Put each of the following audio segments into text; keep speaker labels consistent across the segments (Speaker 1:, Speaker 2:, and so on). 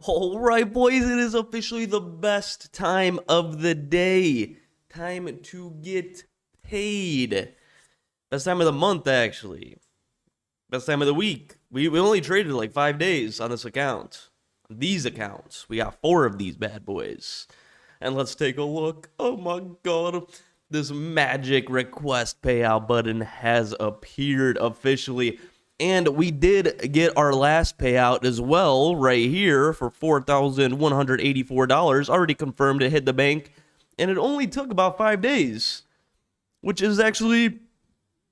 Speaker 1: All right, boys, it is officially the best time of the day. Time to get paid. Best time of the month, actually. Best time of the week. We only traded like 5 days on this account. These accounts. We got 4 of these bad boys. And let's take a look. Oh my god. This magic request payout button has appeared officially. And we did get our last payout as well right here for $4,184. Already confirmed it hit the bank. And it only took about 5 days, which is actually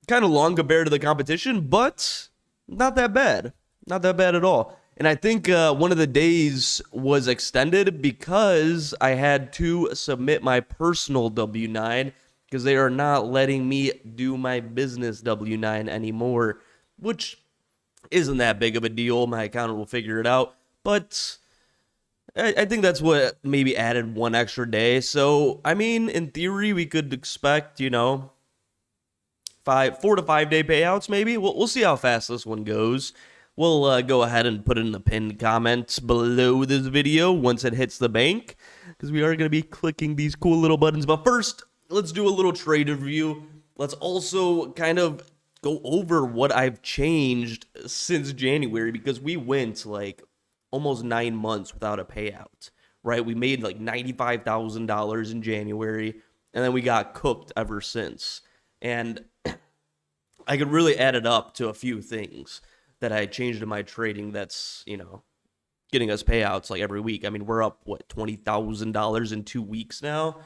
Speaker 1: kind of long compared to the competition, but not that bad. Not that bad at all. And I think one of the days was extended because I had to submit my personal W-9 because they are not letting me do my business W-9 anymore, which isn't that big of a deal. My accountant will figure it out. But I think that's what maybe added one extra day. So, I mean, in theory, we could expect, 4 to 5 day payouts maybe. We'll see how fast this one goes. We'll go ahead and put it in the pinned comments below this video once it hits the bank, because we are going to be clicking these cool little buttons. But first, let's do a little trade review. Let's also kind of go over what I've changed since January, because we went like almost 9 months without a payout, right? We made like $95,000 in January, and then we got cooked ever since. And I could really add it up to a few things that I changed in my trading that's, getting us payouts like every week. I mean, we're up, $20,000 in 2 weeks now.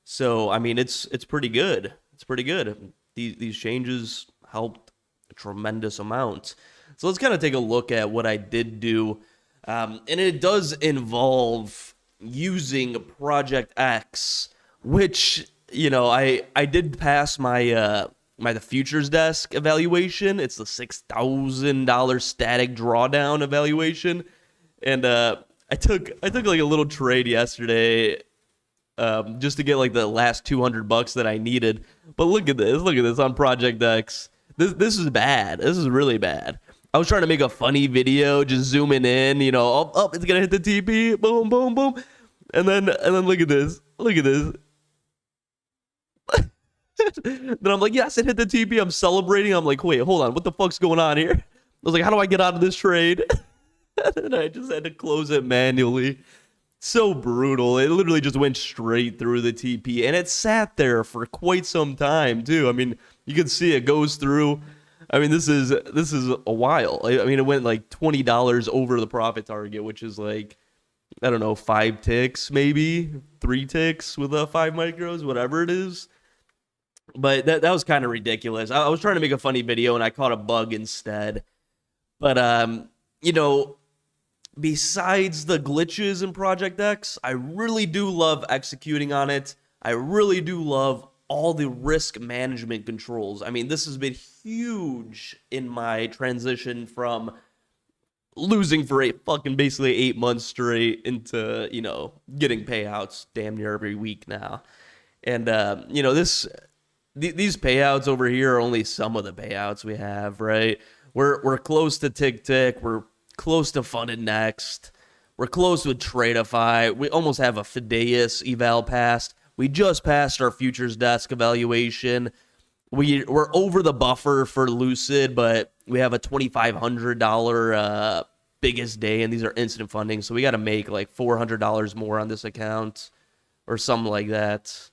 Speaker 1: So, I mean, it's pretty good. It's pretty good. These changes helped a tremendous amount. So let's kind of take a look at what I did do. And it does involve using ProjectX, which, I did pass my the futures desk evaluation. It's the $6,000 static drawdown evaluation. And I took like a little trade yesterday just to get like the last $200 that I needed. But look at this on ProjectX. This is bad. This is really bad. I was trying to make a funny video, just zooming in, it's gonna hit the TP, boom, boom, boom, and then look at this. Then I'm like, yes, it hit the TP. I'm celebrating. I'm like, wait, hold on, what the fuck's going on here? I was like, how do I get out of this trade? And I just had to close it manually. So brutal. It literally just went straight through the TP, and it sat there for quite some time too. I mean, you can see it goes through. I mean, this is a while. I mean, it went like $20 over the profit target, which is like, I don't know, 5 ticks, maybe 3 ticks with 5 micros, whatever it is. But that was kind of ridiculous. I was trying to make a funny video and I caught a bug instead. But besides the glitches in ProjectX, I really do love executing on it. I really do love all the risk management controls. I mean, this has been huge in my transition from losing for basically 8 months straight into, getting payouts damn near every week now. And, these payouts over here are only some of the payouts we have, right? We're close to Tick. We're close to Funded Next. We're close with Tradeify. We almost have a Fideus eval passed. We just passed our futures desk evaluation. We're over the buffer for Lucid, but we have a $2,500 biggest day, and these are instant funding, so we got to make like $400 more on this account or something like that.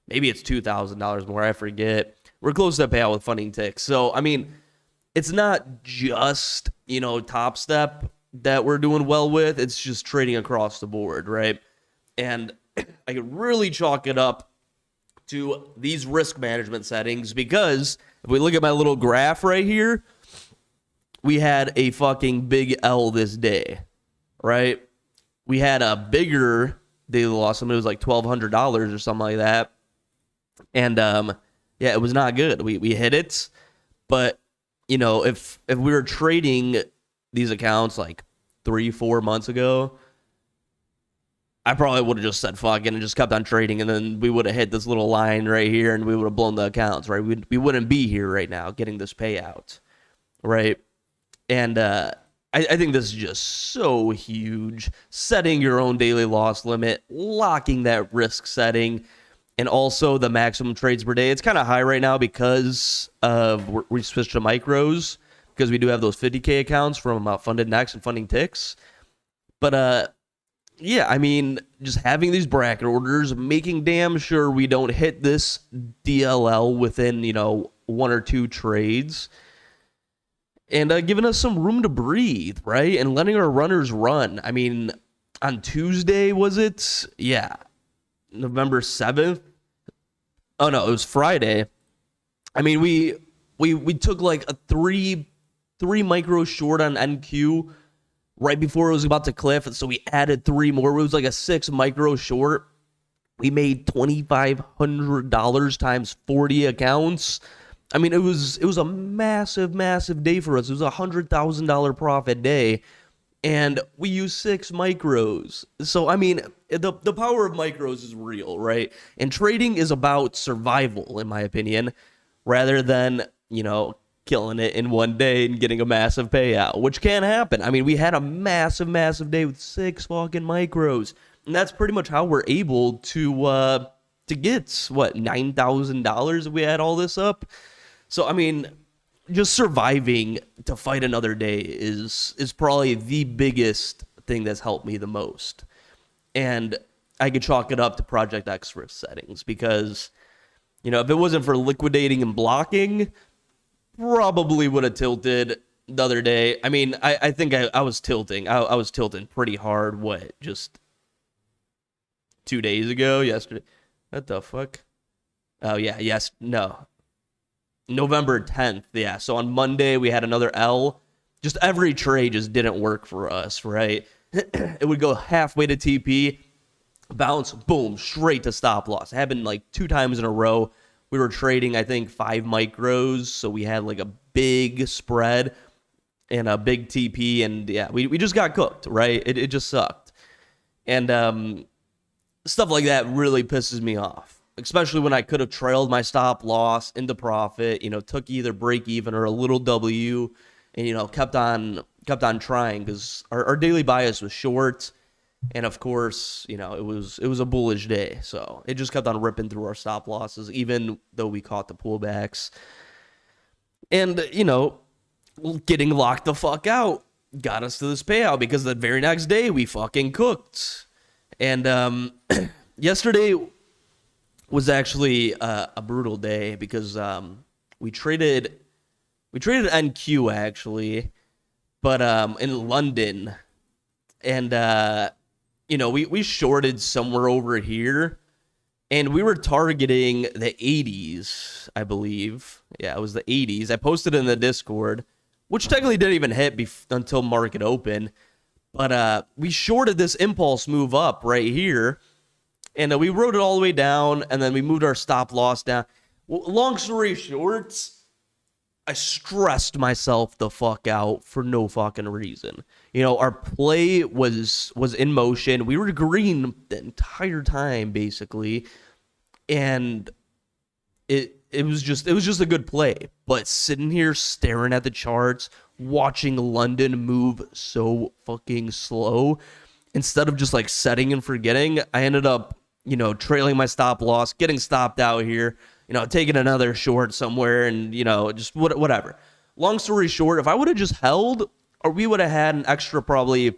Speaker 1: Maybe it's $2,000 more, I forget. We're close to payout with funding ticks. So, I mean, it's not just, Topstep that we're doing well with. It's just trading across the board, right? And I could really chalk it up to these risk management settings, because if we look at my little graph right here, we had a fucking big L this day, right? We had a bigger daily loss. I mean, it was like $1,200 or something like that. And it was not good. We hit it, but if we were trading these accounts like 3-4 months ago, I probably would have just said fuck it and just kept on trading, and then we would have hit this little line right here and we would have blown the accounts, right? We wouldn't be here right now getting this payout, right? And I think this is just so huge. Setting your own daily loss limit, locking that risk setting, and also the maximum trades per day. It's kind of high right now because we switched to micros because we do have those 50K accounts from Funded Next and Funding Ticks. But yeah, I mean, just having these bracket orders, making damn sure we don't hit this DLL within, one or two trades, and giving us some room to breathe, right? And letting our runners run. I mean, on Tuesday, was it? Yeah. November 7th? Oh, no, it was Friday. I mean, we took like a three micro short on NQ right before it was about to cliff, and so we added three more. It was like a 6 micro short. We made $2,500 times 40 accounts. I mean, it was a massive, massive day for us. It was a $100,000 profit day, and we used 6 micros. So, I mean, the power of micros is real, right? And trading is about survival, in my opinion, rather than, killing it in one day and getting a massive payout, which can happen. I mean, we had a massive, massive day with 6 fucking micros, and that's pretty much how we're able to get, $9,000 if we add all this up. So, I mean, just surviving to fight another day is probably the biggest thing that's helped me the most. And I could chalk it up to ProjectX risk settings because, if it wasn't for liquidating and blocking, probably would have tilted the other day. I mean, I think I was tilting. I was tilting pretty hard, just 2 days ago, yesterday? What the fuck? Oh, yeah, no. November 10th, yeah. So on Monday, we had another L. Just every trade just didn't work for us, right? It would go halfway to TP, bounce, boom, straight to stop loss. It happened like 2 times in a row. We were trading, I think, 5 micros, so we had like a big spread and a big TP, and yeah, we just got cooked, right? It just sucked. And stuff like that really pisses me off, especially when I could have trailed my stop loss into profit, took either break even or a little W, and kept on trying because our daily bias was short, and of course, it was a bullish day, so it just kept on ripping through our stop losses, even though we caught the pullbacks, and getting locked the fuck out got us to this payout because the very next day we fucking cooked, and yesterday was actually a brutal day because we traded NQ actually, but in London, and we shorted somewhere over here, and we were targeting the 80s, I believe. Yeah, it was the 80s. I posted in the Discord, which technically didn't even hit until market open, but we shorted this impulse move up right here. And we rode it all the way down, and then we moved our stop loss down. Well, long story short, I stressed myself the fuck out for no fucking reason. Our play was in motion. We were green the entire time, basically, and it was just a good play. But sitting here staring at the charts, watching London move so fucking slow, instead of just like setting and forgetting, I ended up trailing my stop loss, getting stopped out here, taking another short somewhere, and, just whatever. Long story short, if I would have just held, or we would have had an extra probably,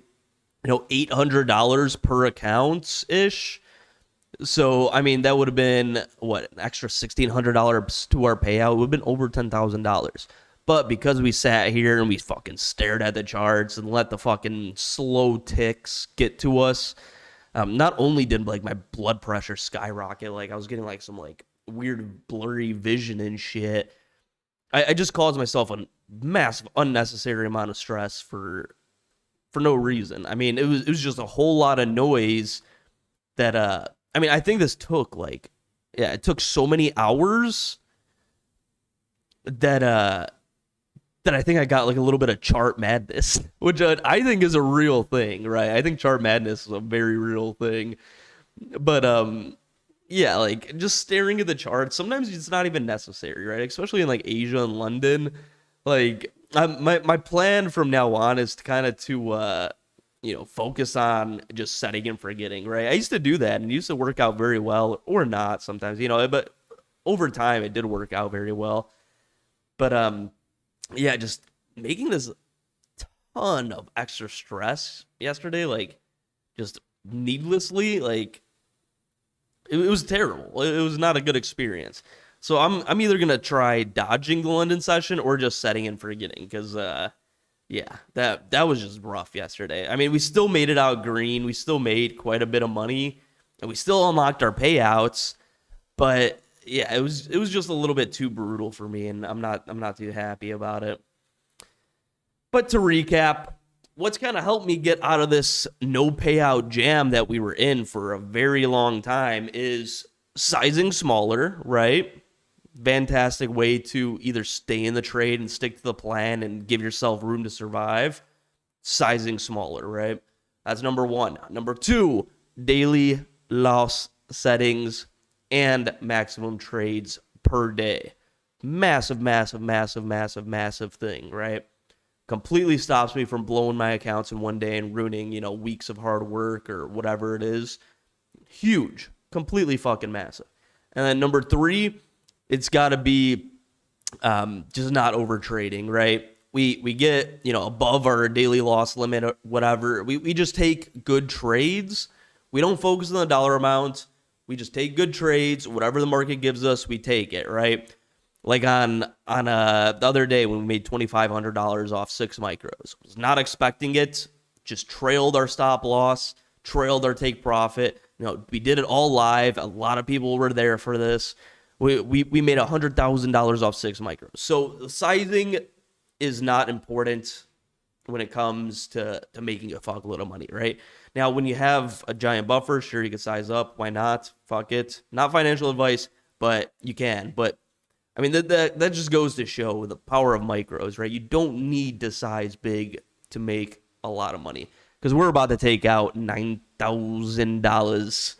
Speaker 1: $800 per account-ish. So, I mean, that would have been, an extra $1,600 to our payout. It would have been over $10,000. But because we sat here and we fucking stared at the charts and let the fucking slow ticks get to us, not only did like my blood pressure skyrocket, like I was getting like some like weird blurry vision and shit. I just caused myself a massive unnecessary amount of stress for no reason. I mean, it was just a whole lot of noise that I mean, I think this took it took so many hours that I think I got like a little bit of chart madness, which I think is a real thing, right? I think chart madness is a very real thing. But yeah, like just staring at the charts, sometimes it's not even necessary, right? Especially in like Asia and London. Like my plan from now on is to kind of focus on just setting and forgetting, right? I used to do that and it used to work out very well, or not sometimes, but over time it did work out very well. But yeah, just making this ton of extra stress yesterday, like just needlessly, like it was terrible. It was not a good experience. So I'm either gonna try dodging the London session or just setting and forgetting, because yeah, that was just rough yesterday. I mean, we still made it out green. We still made quite a bit of money, and we still unlocked our payouts. But yeah, it was just a little bit too brutal for me, and I'm not too happy about it. But to recap, what's kind of helped me get out of this no payout jam that we were in for a very long time is sizing smaller, right? Fantastic way to either stay in the trade and stick to the plan and give yourself room to survive. Sizing smaller, right? That's number one. Number two, daily loss settings and maximum trades per day. Massive, massive, massive, massive, massive thing, right? Completely stops me from blowing my accounts in one day and ruining, weeks of hard work or whatever it is. Huge. Completely fucking massive. And then number three, it's got to be just not over trading, right? We get, above our daily loss limit or whatever. We just take good trades. We don't focus on the dollar amount. We just take good trades. Whatever the market gives us, we take it, right? Like on the other day when we made $2,500 off 6 micros. Was not expecting it. Just trailed our stop loss, trailed our take profit. We did it all live. A lot of people were there for this. We made $100,000 off 6 micros. So sizing is not important when it comes to making a fuckload of money, right? Now, when you have a giant buffer, sure, you can size up. Why not? Fuck it. Not financial advice, but you can. But I mean, that just goes to show the power of micros, right? You don't need to size big to make a lot of money, because we're about to take out $9,000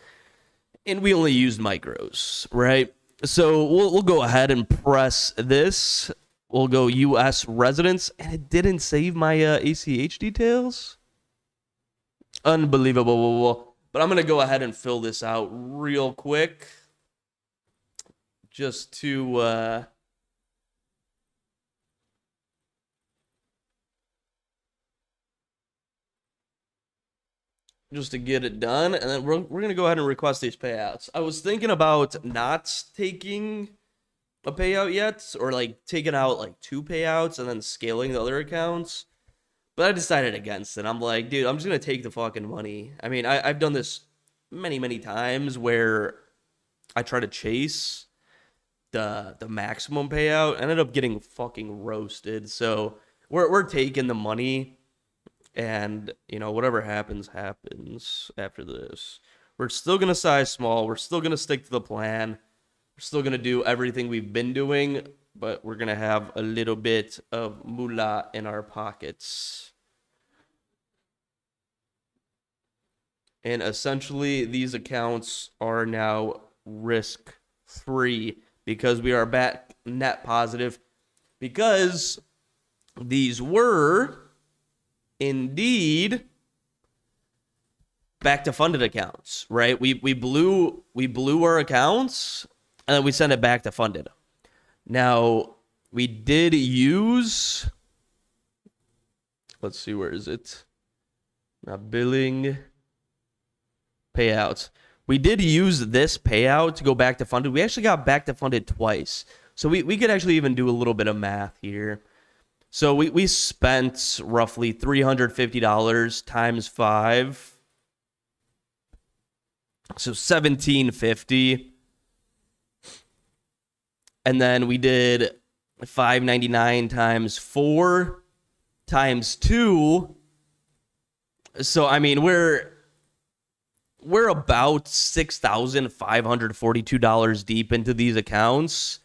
Speaker 1: and we only used micros, right? So we'll go ahead and press this. We'll go U.S. residents, and it didn't save my ACH details. Unbelievable. But I'm going to go ahead and fill this out real quick, just to get it done, and then we're going to go ahead and request these payouts. I was thinking about not taking a payout yet, or like taking out like 2 payouts and then scaling the other accounts, but I decided against it. I'm like, dude, I'm just going to take the fucking money. I mean, I've done this many times where I try to chase the maximum payout, ended up getting fucking roasted. So we're taking the money, and whatever happens after this. We're still gonna size small. We're still gonna stick to the plan. We're still gonna do everything we've been doing, but we're gonna have a little bit of moolah in our pockets. And essentially, these accounts are now risk-free, because we are back net positive, because these were indeed back to funded accounts, right? We blew our accounts, and then we sent it back to funded. Now, we did use, let's see, where is it? Not billing, payouts. We did use this payout to go back to funded. We actually got back to funded twice. So we could actually even do a little bit of math here. So we spent roughly $350 times 5. So $1,750. And then we did $599 times 4 times 2. So I mean, we're about $6,542 deep into these accounts,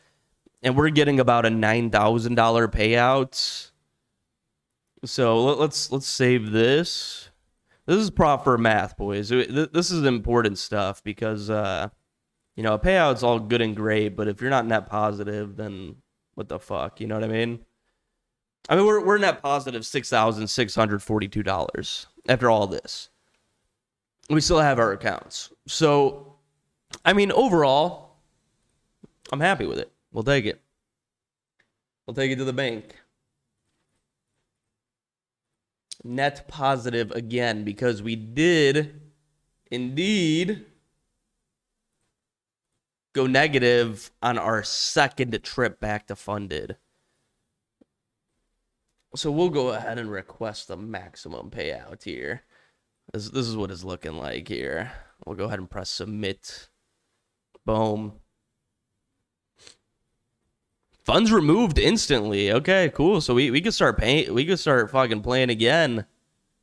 Speaker 1: and we're getting about a $9,000 payout. So let's save this. This is proper math, boys. This is important stuff, because a payout's all good and great, but if you're not net positive, then what the fuck? You know what I mean? I mean, we're net positive $6,642 after all this. We still have our accounts. So, I mean, overall, I'm happy with it. We'll take it. We'll take it to the bank. Net positive again because we did indeed go negative on our second trip back to funded. So we'll go ahead and request the maximum payout here. This is what it's looking like here. We'll go ahead and press submit. Boom. Funds removed instantly. Okay, cool. So we could start paying. We could start fucking playing again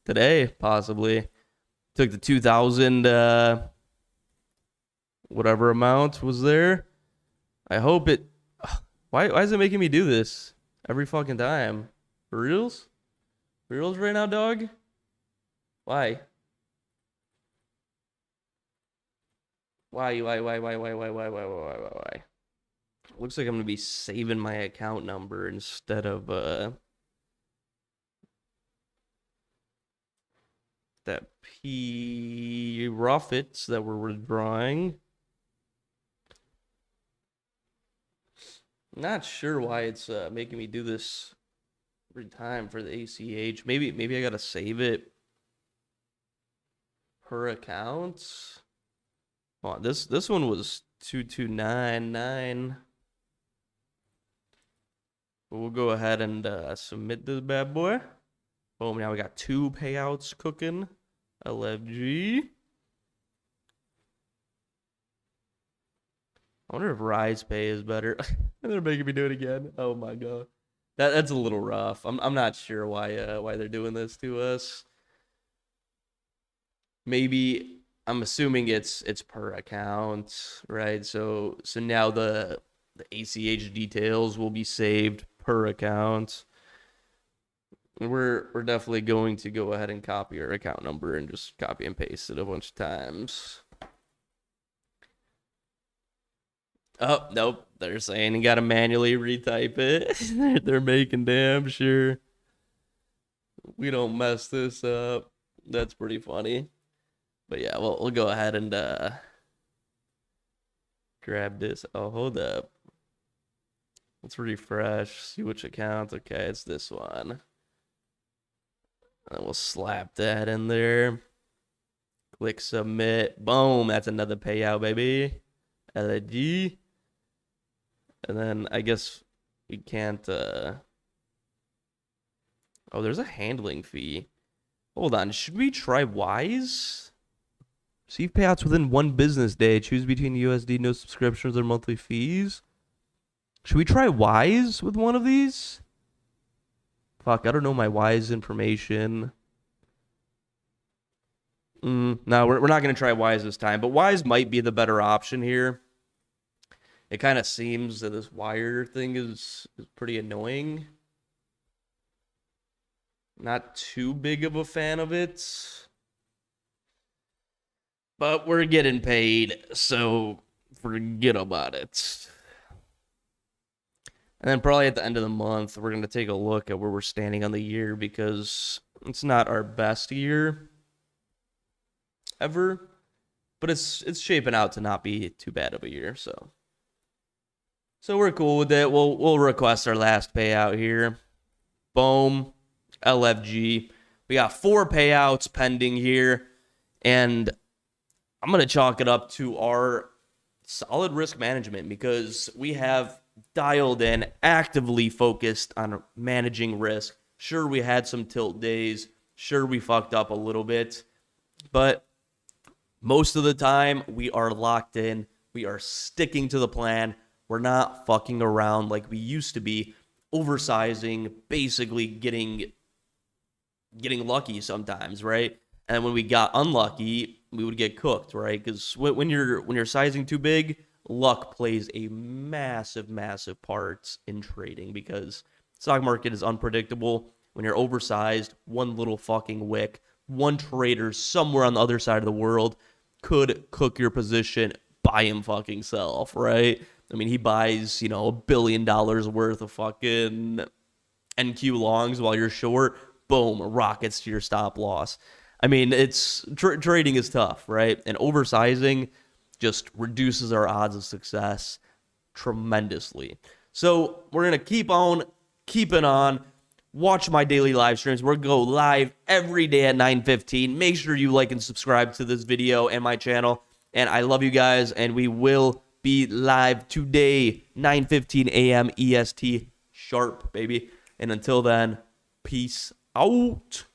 Speaker 1: today, possibly. Took the 2,000 whatever amount was there. I hope it. Why is it making me do this every fucking time? For reals? For reals right now, dog? Why? Why? Looks like I'm gonna be saving my account number instead of that P Ruffets that we're withdrawing. Not sure why it's making me do this every time for the ACH. Maybe I gotta save it per account. Oh, this one was 2299. We'll go ahead and submit this bad boy. Boom, now we got 2 payouts cooking. LFG. I wonder if Rise Pay is better. They're making me do it again. Oh my god. That's a little rough. I'm not sure why they're doing this to us. Maybe I'm assuming it's per account, right? So now the ACH details will be saved per account. We're definitely going to go ahead and copy our account number and just copy and paste it a bunch of times. Oh, nope. They're saying you gotta manually retype it. They're making damn sure we don't mess this up. That's pretty funny. But yeah, we'll go ahead and grab this. Oh, hold up. Let's refresh, see which account. Okay, it's this one. And we'll slap that in there. Click submit. Boom, that's another payout, baby. LG. And then I guess we can't oh, there's a handling fee. Hold on, should we try Wise? Receive payouts within 1 business day. Choose between USD, no subscriptions, or monthly fees. Should we try Wise with one of these? Fuck, I don't know my Wise information. No, we're not going to try Wise this time. But Wise might be the better option here. It kind of seems that this wire thing is pretty annoying. Not too big of a fan of it. But we're getting paid, so forget about it. And then probably at the end of the month, we're going to take a look at where we're standing on the year because it's not our best year ever. But it's shaping out to not be too bad of a year, so we're cool with it. We'll request our last payout here. Boom. LFG. We got 4 payouts pending here. And I'm going to chalk it up to our solid risk management because we have dialed in, actively focused on managing risk. Sure, we had some tilt days. Sure, we fucked up a little bit. But most of the time, we are locked in. We are sticking to the plan. We're not fucking around like we used to be, oversizing, basically getting lucky sometimes, right? And when we got unlucky, we would get cooked, right? Because when you're sizing too big, luck plays a massive part in trading because stock market is unpredictable. When you're oversized, one little fucking wick, one trader somewhere on the other side of the world could cook your position by him fucking self, right? I mean, he buys, $1 billion worth of fucking NQ longs while you're short, boom, rockets to your stop loss. I mean, trading is tough, right? And oversizing just reduces our odds of success tremendously. So we're going to keep on keeping on. Watch my daily live streams. We're going to go live every day at 9:15. Make sure you like and subscribe to this video and my channel. And I love you guys, and we will be live today, 9:15 a.m. EST sharp, baby. And until then, peace out.